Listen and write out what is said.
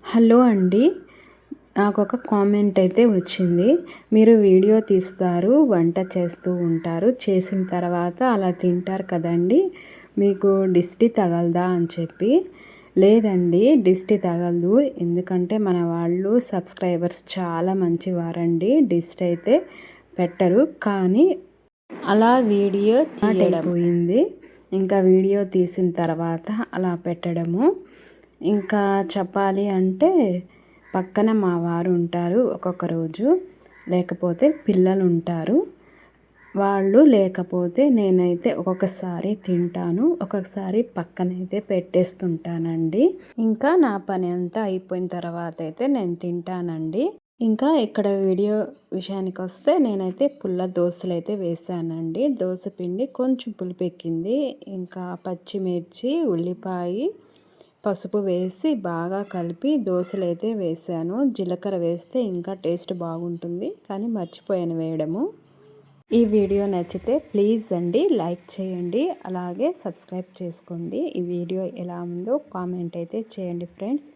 Hello అండి. నాకొక comment అయితే వచ్చింది. మీరు వీడియో తీస్తారు, వంట చేస్తూ ఉంటారు. చేసిన తర్వాత అలా తింటారు కదండీ! మీకు దిష్టి తగలదా అని చెప్పి. లేదండి, దిష్టి తగలదు. ఎందుకంటే మన వాళ్ళు సబ్స్క్రైబర్స్ చాలా మంచివారండి. దిష్టి అయితే పెట్టరు. కానీ అలా వీడియో అయిపోయింది. ఇంకా వీడియో తీసిన తర్వాత అలా పెట్టడము. ఇంకా చెప్పాలి అంటే పక్కన మా వారు ఉంటారు ఒక్కొక్క రోజు, లేకపోతే పిల్లలు ఉంటారు. వాళ్ళు లేకపోతే నేనైతే ఒక్కొక్కసారి తింటాను, ఒక్కొక్కసారి పక్కనైతే పెట్టేస్తుంటానండి. ఇంకా నా పని అంతా అయిపోయిన తర్వాత అయితే నేను తింటానండి. ఇంకా ఇక్కడ వీడియో విషయానికి వస్తే నేనైతే పుల్ల దోసలైతే వేసానండి. దోస పిండి కొంచెం పులిపెక్కింది. ఇంకా పచ్చిమిర్చి, ఉల్లిపాయ, పసుపు వేసి బాగా కలిపి దోసలైతే వేసాను. జీలకర్ర వేస్తే ఇంకా టేస్ట్ బాగుంటుంది, కానీ మర్చిపోయాను వేయడము. ఈ వీడియో నచ్చితే ప్లీజ్ అండి లైక్ చేయండి, అలాగే సబ్స్క్రైబ్ చేసుకోండి. ఈ వీడియో ఎలా ఉందో కామెంట్ అయితే చేయండి ఫ్రెండ్స్.